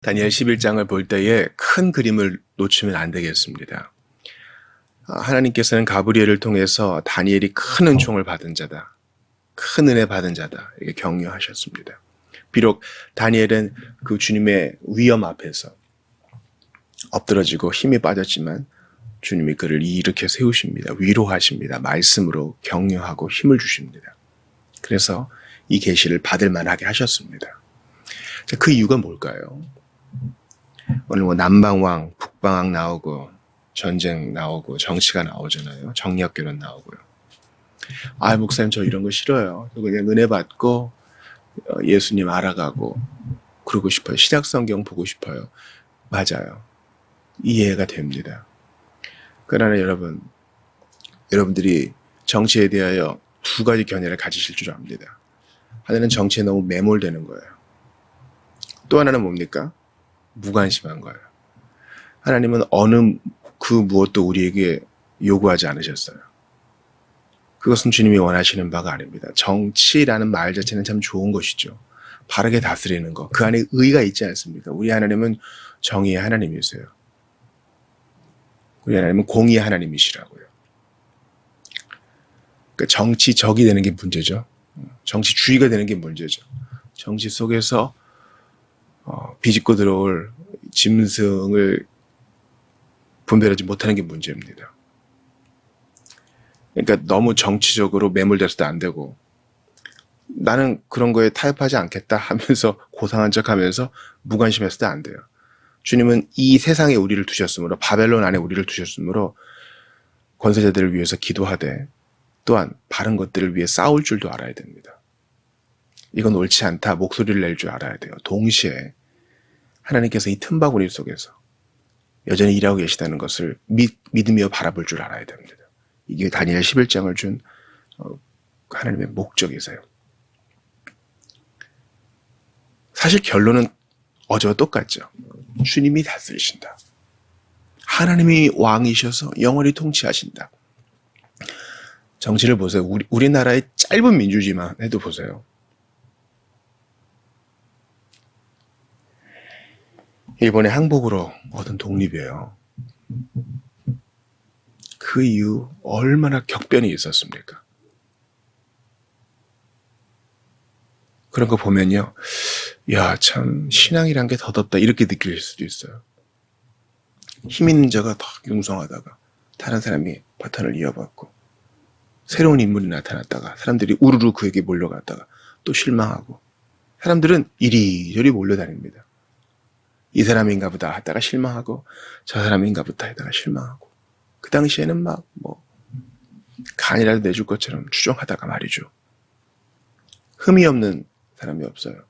다니엘 11장을 볼 때에 큰 그림을 놓치면 안 되겠습니다. 하나님께서는 가브리엘을 통해서 다니엘이 큰 은총을 받은 자다, 큰 은혜 받은 자다, 이렇게 격려하셨습니다. 비록 다니엘은 그 주님의 위엄 앞에서 엎드러지고 힘이 빠졌지만 주님이 그를 일으켜 세우십니다. 위로하십니다. 말씀으로 격려하고 힘을 주십니다. 그래서 이 계시를 받을 만하게 하셨습니다. 그 이유가 뭘까요? 오늘 뭐 남방왕, 북방왕 나오고 전쟁 나오고 정치가 나오잖아요. 정략결혼 나오고요. 목사님 저 이런 거 싫어요. 그냥 은혜 받고 예수님 알아가고 그러고 싶어요. 신약성경 보고 싶어요. 맞아요. 이해가 됩니다. 그러나 여러분들이 정치에 대하여 두 가지 견해를 가지실 줄 압니다. 하나는 정치에 너무 매몰되는 거예요. 또 하나는 뭡니까? 무관심한 거예요. 하나님은 어느 그 무엇도 우리에게 요구하지 않으셨어요. 그것은 주님이 원하시는 바가 아닙니다. 정치라는 말 자체는 참 좋은 것이죠. 바르게 다스리는 것. 그 안에 의가 있지 않습니까? 우리 하나님은 정의의 하나님이세요. 우리 하나님은 공의의 하나님이시라고요. 그러니까 정치적이 되는 게 문제죠. 정치주의가 되는 게 문제죠. 정치 속에서 비집고 들어올 짐승을 분별하지 못하는 게 문제입니다. 그러니까 너무 정치적으로 매몰돼서도 안 되고 나는 그런 거에 타협하지 않겠다 하면서 고상한 척하면서 무관심해서도 안 돼요. 주님은 이 세상에 우리를 두셨으므로, 바벨론 안에 우리를 두셨으므로 권세자들을 위해서 기도하되 또한 바른 것들을 위해 싸울 줄도 알아야 됩니다. 이건 옳지 않다 목소리를 낼 줄 알아야 돼요. 동시에 하나님께서 이 틈바구니 속에서 여전히 일하고 계시다는 것을 믿으며 바라볼 줄 알아야 됩니다. 이게 다니엘 11장을 준 하나님의 목적이세요. 사실 결론은 어제와 똑같죠. 주님이 다스리신다. 하나님이 왕이셔서 영원히 통치하신다. 정치를 보세요. 우리나라의 짧은 민주주의만 해도 보세요. 일본의 항복으로 얻은 독립이에요. 그 이후 얼마나 격변이 있었습니까? 그런 거 보면요. 야, 참 신앙이란 게 더덥다 이렇게 느낄 수도 있어요. 힘 있는 자가 더 융성하다가 다른 사람이 바탕을 이어받고 새로운 인물이 나타났다가 사람들이 우르르 그에게 몰려갔다가 또 실망하고 사람들은 이리저리 몰려다닙니다. 이 사람인가 보다 하다가 실망하고 저 사람인가 보다 하다가 실망하고 그 당시에는 막 간이라도 내줄 것처럼 추종하다가 말이죠. 흠이 없는 사람이 없어요.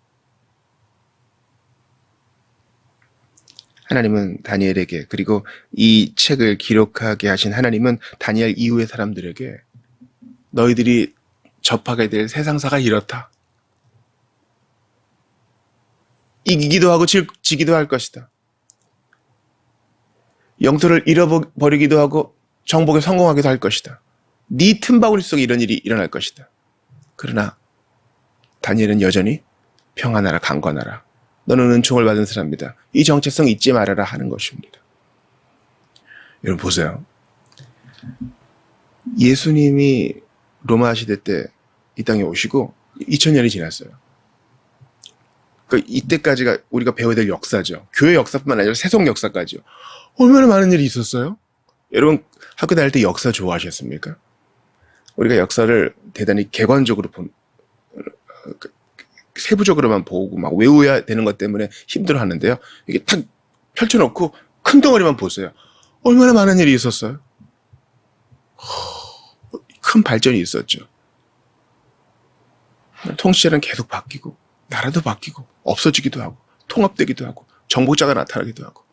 하나님은 다니엘에게, 그리고 이 책을 기록하게 하신 하나님은 다니엘 이후의 사람들에게 너희들이 접하게 될 세상사가 이렇다. 이기기도 하고 지기도 할 것이다. 영토를 잃어버리기도 하고 정복에 성공하기도 할 것이다. 네 틈바구니 속에 이런 일이 일어날 것이다. 그러나 다니엘은 여전히 평안하라 강건하라. 너는 은총을 받은 사람이다. 이 정체성 잊지 말아라 하는 것입니다. 여러분 보세요. 예수님이 로마 시대 때 이 땅에 오시고 2000년이 지났어요. 그러니까 이때까지가 우리가 배워야 될 역사죠. 교회 역사뿐만 아니라 세속 역사까지요. 얼마나 많은 일이 있었어요? 여러분 학교 다닐 때 역사 좋아하셨습니까? 우리가 역사를 대단히 객관적으로 세부적으로만 보고 막 외워야 되는 것 때문에 힘들어 하는데요. 이게 탁 펼쳐놓고 큰 덩어리만 보세요. 얼마나 많은 일이 있었어요? 큰 발전이 있었죠. 통치자는 계속 바뀌고 나라도 바뀌고 없어지기도 하고 통합되기도 하고 정복자가 나타나기도 하고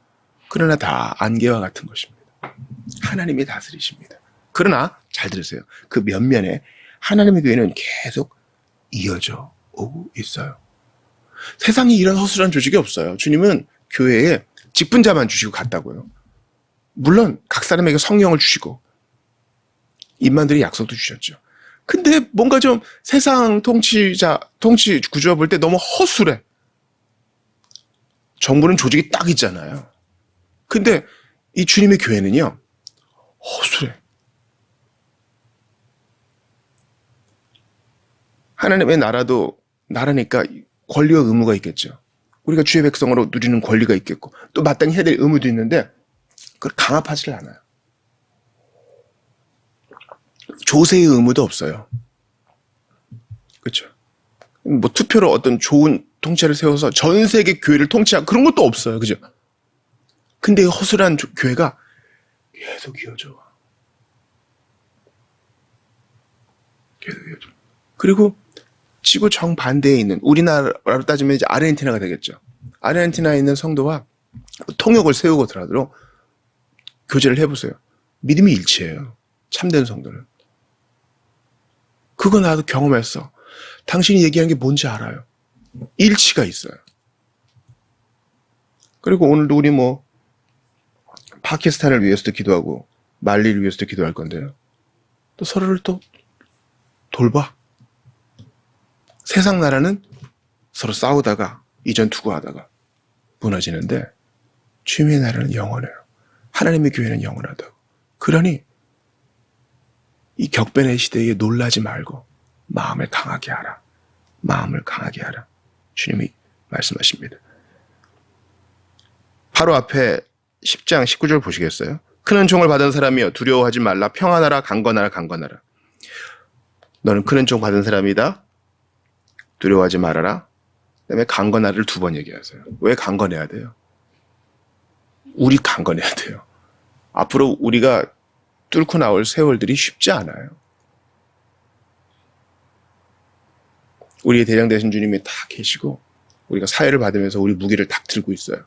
그러나 다 안개와 같은 것입니다. 하나님이 다스리십니다. 그러나 잘 들으세요. 그 면면에 하나님의 교회는 계속 이어져 오고 있어요. 세상에 이런 허술한 조직이 없어요. 주님은 교회에 직분자만 주시고 갔다고요. 물론 각 사람에게 성령을 주시고 임만들이 약속도 주셨죠. 근데 뭔가 좀 세상 통치 구조와 볼 때 너무 허술해. 정부는 조직이 딱 있잖아요. 근데 이 주님의 교회는요, 허술해. 하나님의 나라도 나라니까 권리와 의무가 있겠죠. 우리가 주의 백성으로 누리는 권리가 있겠고 또 마땅히 해야 될 의무도 있는데 그걸 강압하지를 않아요. 조세의 의무도 없어요. 그렇죠? 뭐 투표로 어떤 좋은 통치를 세워서 전 세계 교회를 통치하고 그런 것도 없어요. 그죠? 근데 허술한 교회가 계속 이어져 와. 계속 이어져. 그리고 지구 정반대에 있는 우리나라로 따지면 이제 아르헨티나가 되겠죠. 아르헨티나에 있는 성도와 통역을 세우고 들어가도록 교제를 해보세요. 믿음이 일치해요. 참된 성도는. 그거 나도 경험했어. 당신이 얘기하는 게 뭔지 알아요. 일치가 있어요. 그리고 오늘도 우리 뭐 파키스탄을 위해서도 기도하고 말리를 위해서도 기도할 건데요. 또 서로를 또 돌봐. 세상 나라는 서로 싸우다가 이전 투구하다가 무너지는데 주님의 나라는 영원해요. 하나님의 교회는 영원하다고. 그러니 이 격변의 시대에 놀라지 말고 마음을 강하게 하라. 마음을 강하게 하라. 주님이 말씀하십니다. 바로 앞에 10장 19절 보시겠어요? 큰 은총을 받은 사람이여 두려워하지 말라. 평안하라. 강건하라. 강건하라. 너는 큰 은총 받은 사람이다. 두려워하지 말아라. 그다음에 강건하라를 2번 얘기하세요. 왜 강건해야 돼요? 우리 강건해야 돼요. 앞으로 우리가 뚫고 나올 세월들이 쉽지 않아요. 우리의 대장 되신 주님이 다 계시고 우리가 사회를 받으면서 우리 무기를 딱 들고 있어요.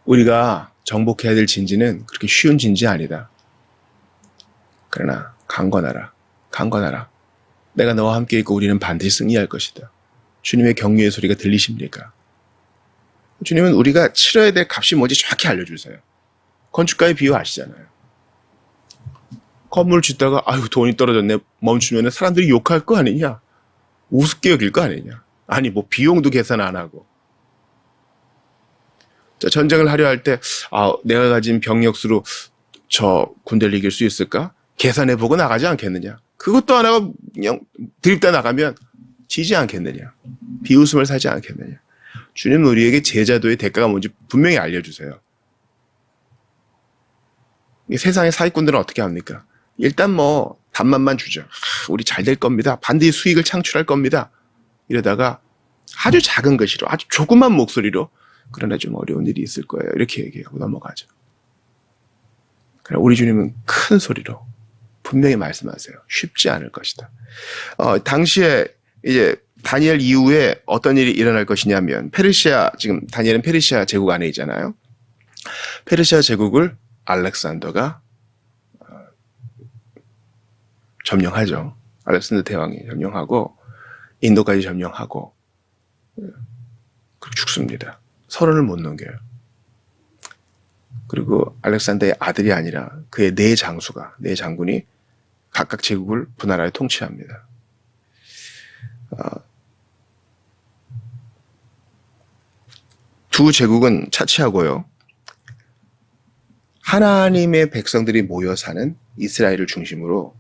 우리가 정복해야 될 진지는 그렇게 쉬운 진지 아니다. 그러나 강건하라. 강건하라. 내가 너와 함께 있고 우리는 반드시 승리할 것이다. 주님의 격려의 소리가 들리십니까? 주님은 우리가 치러야 될 값이 뭔지 정확히 알려주세요. 건축가의 비유 아시잖아요. 건물 짓다가 아유 돈이 떨어졌네 멈추면 사람들이 욕할 거 아니냐. 우습게 여길 거 아니냐. 아니 뭐 비용도 계산 안 하고. 자, 전쟁을 하려 할 때 내가 가진 병력수로 저 군대를 이길 수 있을까? 계산해보고 나가지 않겠느냐. 그것도 안 하고 그냥 드립다 나가면 지지 않겠느냐. 비웃음을 사지 않겠느냐. 주님은 우리에게 제자도의 대가가 뭔지 분명히 알려주세요. 세상의 사기꾼들은 어떻게 합니까? 일단 뭐 답만만 주죠. 우리 잘 될 겁니다. 반드시 수익을 창출할 겁니다. 이러다가 아주 작은 것이로 아주 조그만 목소리로 그러나 좀 어려운 일이 있을 거예요. 이렇게 얘기하고 넘어가죠. 그러나 우리 주님은 큰 소리로 분명히 말씀하세요. 쉽지 않을 것이다. 당시에 이제 다니엘 이후에 어떤 일이 일어날 것이냐면 페르시아, 지금 다니엘은 페르시아 제국 안에 있잖아요. 페르시아 제국을 알렉산더가 점령하죠. 알렉산더 대왕이 점령하고 인도까지 점령하고 죽습니다. 서론을 못 넘겨요. 그리고 알렉산더의 아들이 아니라 그의 네 장군이 각각 제국을 분할하여 통치합니다. 두 제국은 차치하고요. 하나님의 백성들이 모여 사는 이스라엘을 중심으로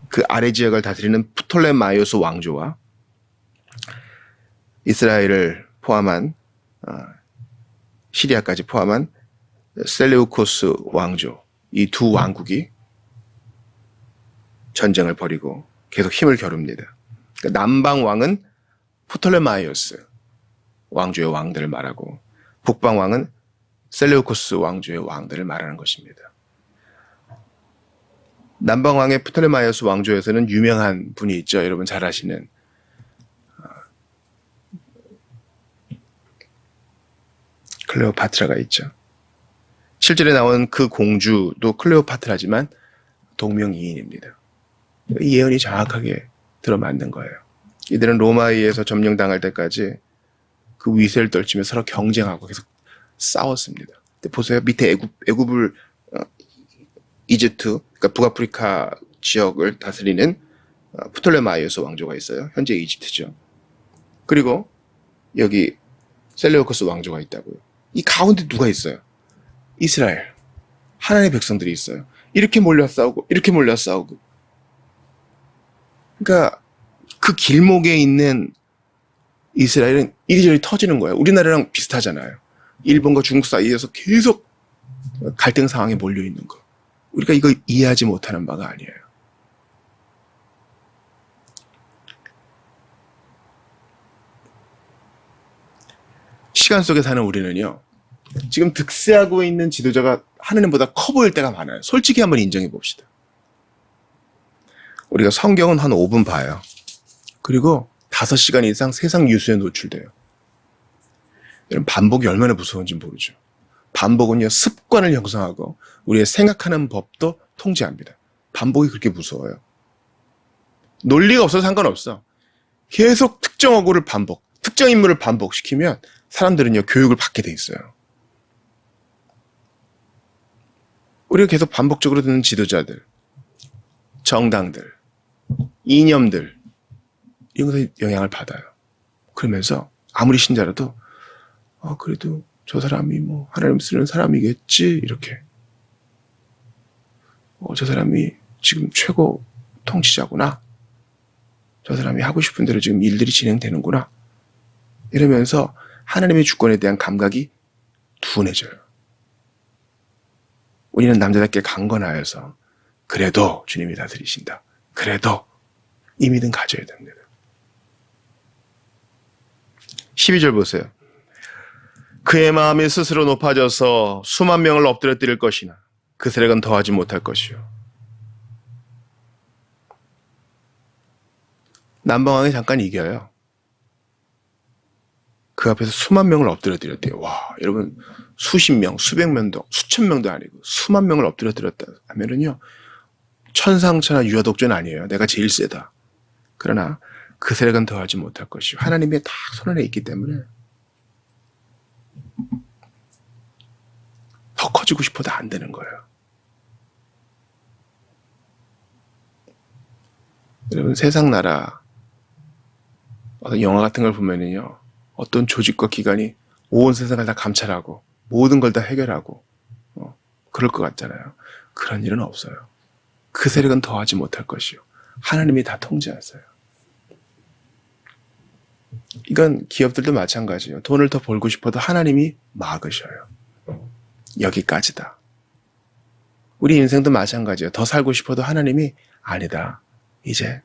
그 아래 지역을 다스리는 프톨레마이오스 왕조와 이스라엘을 포함한 시리아까지 포함한 셀레우코스 왕조, 이 두 왕국이 전쟁을 벌이고 계속 힘을 겨룹니다. 그러니까 남방 왕은 프톨레마이오스 왕조의 왕들을 말하고 북방 왕은 셀레우코스 왕조의 왕들을 말하는 것입니다. 남방 왕의 프톨레마이오스 왕조에서는 유명한 분이 있죠. 여러분 잘 아시는 클레오파트라가 있죠. 실제로 나온 그 공주도 클레오파트라지만 동명이인입니다. 이 예언이 정확하게 들어맞는 거예요. 이들은 로마에 의해서 점령당할 때까지 그 위세를 떨치며 서로 경쟁하고 계속 싸웠습니다. 근데 보세요. 밑에 애굽을 이집트, 그러니까 북아프리카 지역을 다스리는 프톨레마이오스 왕조가 있어요. 현재 이집트죠. 그리고 여기 셀레우코스 왕조가 있다고요. 이 가운데 누가 있어요? 이스라엘. 하나님의 백성들이 있어요. 이렇게 몰려 싸우고 이렇게 몰려 싸우고. 그러니까 그 길목에 있는 이스라엘은 이리저리 터지는 거예요. 우리나라랑 비슷하잖아요. 일본과 중국 사이에서 계속 갈등 상황에 몰려 있는 거. 우리가 이거 이해하지 못하는 바가 아니에요. 시간 속에 사는 우리는요, 지금 득세하고 있는 지도자가 하나님보다 커 보일 때가 많아요. 솔직히 한번 인정해 봅시다. 우리가 성경은 한 5분 봐요. 그리고 5시간 이상 세상 뉴스에 노출돼요. 여러분, 반복이 얼마나 무서운지 모르죠. 반복은요, 습관을 형성하고 우리의 생각하는 법도 통제합니다. 반복이 그렇게 무서워요. 논리가 없어서 상관없어. 계속 특정 어구를 반복, 특정 인물을 반복시키면 사람들은요, 교육을 받게 돼 있어요. 우리가 계속 반복적으로 듣는 지도자들, 정당들, 이념들, 이런 것에 영향을 받아요. 그러면서 아무리 신자라도 그래도 저 사람이 뭐 하나님 쓰는 사람이겠지, 이렇게. 저 사람이 지금 최고 통치자구나. 저 사람이 하고 싶은 대로 지금 일들이 진행되는구나. 이러면서 하나님의 주권에 대한 감각이 둔해져요. 우리는 남자답게 강건하여서 그래도 주님이 다스리신다. 그래도 이 믿음 가져야 됩니다. 12절 보세요. 그의 마음이 스스로 높아져서 수만 명을 엎드려뜨릴 것이나 그 세력은 더하지 못할 것이요. 남방왕이 잠깐 이겨요. 그 앞에서 수만 명을 엎드려뜨렸대요. 와, 여러분, 수십 명, 수백 명도, 수천 명도 아니고 수만 명을 엎드려뜨렸다 하면은요, 천상천하 유아독존 아니에요. 내가 제일 세다. 그러나 그 세력은 더하지 못할 것이요. 하나님의 다 손안에 있기 때문에 더 커지고 싶어도 안 되는 거예요. 여러분, 세상 나라 어떤 영화 같은 걸 보면은요, 어떤 조직과 기관이 온 세상을 다 감찰하고 모든 걸 다 해결하고 그럴 것 같잖아요. 그런 일은 없어요. 그 세력은 더하지 못할 것이요. 하나님이 다 통제하세요. 이건 기업들도 마찬가지예요. 돈을 더 벌고 싶어도 하나님이 막으셔요. 여기까지다. 우리 인생도 마찬가지예요. 더 살고 싶어도 하나님이 아니다. 이제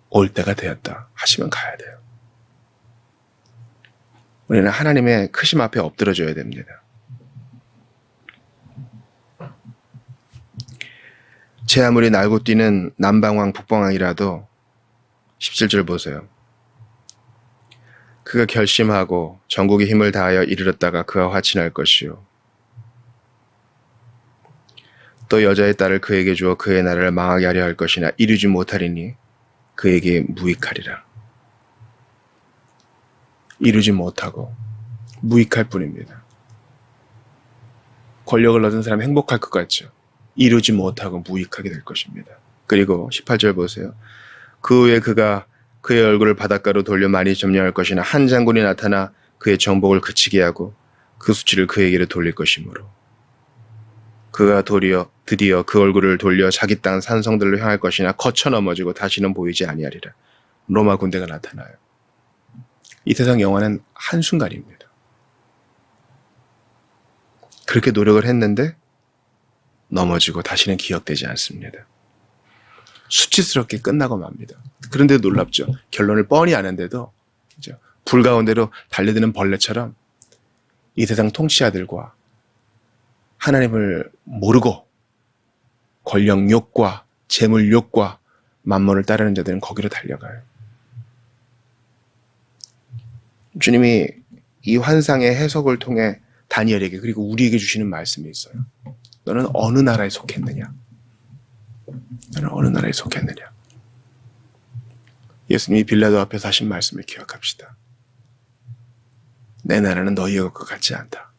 올 때가 되었다 하시면 가야 돼요. 우리는 하나님의 크심 앞에 엎드려줘야 됩니다. 제 아무리 날고 뛰는 남방왕 북방왕이라도 17절 보세요. 그가 결심하고 전국의 힘을 다하여 이르렀다가 그와 화친할 것이요. 또 여자의 딸을 그에게 주어 그의 나라를 망하게 하려 할 것이나 이루지 못하리니 그에게 무익하리라. 이루지 못하고 무익할 뿐입니다. 권력을 얻은 사람이 행복할 것 같죠. 이루지 못하고 무익하게 될 것입니다. 그리고 18절 보세요. 그 후에 그가 그의 얼굴을 바닷가로 돌려 많이 점령할 것이나 한 장군이 나타나 그의 정복을 그치게 하고 그 수치를 그에게로 돌릴 것이므로 그가 드디어 그 얼굴을 돌려 자기 땅 산성들로 향할 것이나 거쳐 넘어지고 다시는 보이지 아니하리라. 로마 군대가 나타나요. 이 세상 영화는 한순간입니다. 그렇게 노력을 했는데 넘어지고 다시는 기억되지 않습니다. 수치스럽게 끝나고 맙니다. 그런데 놀랍죠. 결론을 뻔히 아는데도 불 가운데로 달려드는 벌레처럼 이 세상 통치자들과 하나님을 모르고 권력욕과 재물욕과 만몬을 따르는 자들은 거기로 달려가요. 주님이 이 환상의 해석을 통해 다니엘에게 그리고 우리에게 주시는 말씀이 있어요. 너는 어느 나라에 속했느냐? 너는 어느 나라에 속했느냐? 예수님이 빌라도 앞에서 하신 말씀을 기억합시다. 내 나라는 너희의 것과 같지 않다.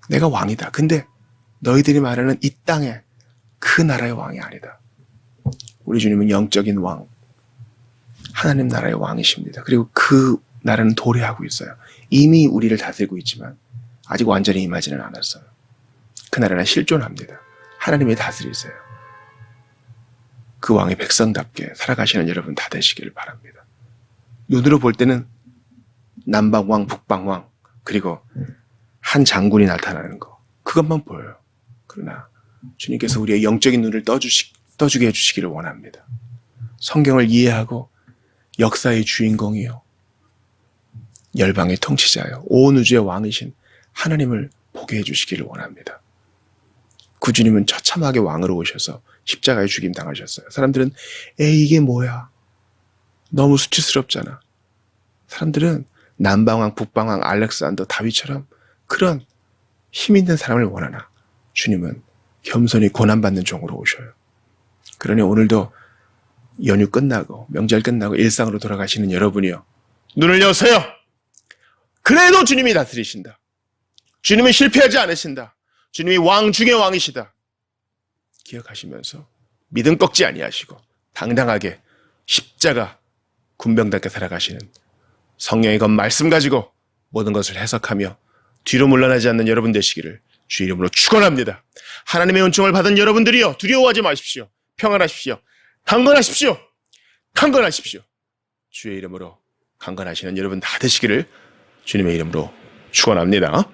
내가 왕이다. 근데 너희들이 말하는 이 땅의 그 나라의 왕이 아니다. 우리 주님은 영적인 왕, 하나님 나라의 왕이십니다. 그리고 그 나라는 도래하고 있어요. 이미 우리를 다스리고 있지만 아직 완전히 임하지는 않았어요. 그 나라는 실존합니다. 하나님이 다스리세요. 그 왕의 백성답게 살아가시는 여러분 다 되시기를 바랍니다. 눈으로 볼 때는 남방왕, 북방왕, 그리고 한 장군이 나타나는 거, 그것만 보여요. 그러나 주님께서 우리의 영적인 눈을 떠주게 해주시기를 원합니다. 성경을 이해하고 역사의 주인공이요, 열방의 통치자요, 온 우주의 왕이신 하나님을 보게 해주시기를 원합니다. 그 주님은 처참하게 왕으로 오셔서 십자가에 죽임 당하셨어요. 사람들은 에이 이게 뭐야, 너무 수치스럽잖아. 사람들은 남방왕, 북방왕, 알렉산더, 다윗처럼 그런 힘 있는 사람을 원하나 주님은 겸손히 고난받는 종으로 오셔요. 그러니 오늘도 연휴 끝나고 명절 끝나고 일상으로 돌아가시는 여러분이요, 눈을 여세요. 그래도 주님이 다스리신다. 주님은 실패하지 않으신다. 주님이 왕 중의 왕이시다. 기억하시면서 믿음 꺾지 아니하시고 당당하게 십자가 군병답게 살아가시는 성령의 것 말씀 가지고 모든 것을 해석하며 뒤로 물러나지 않는 여러분 되시기를 주의 이름으로 축원합니다. 하나님의 은총을 받은 여러분들이여, 두려워하지 마십시오. 평안하십시오. 강건하십시오. 강건하십시오. 주의 이름으로 강건하시는 여러분 다 되시기를 주님의 이름으로 축원합니다.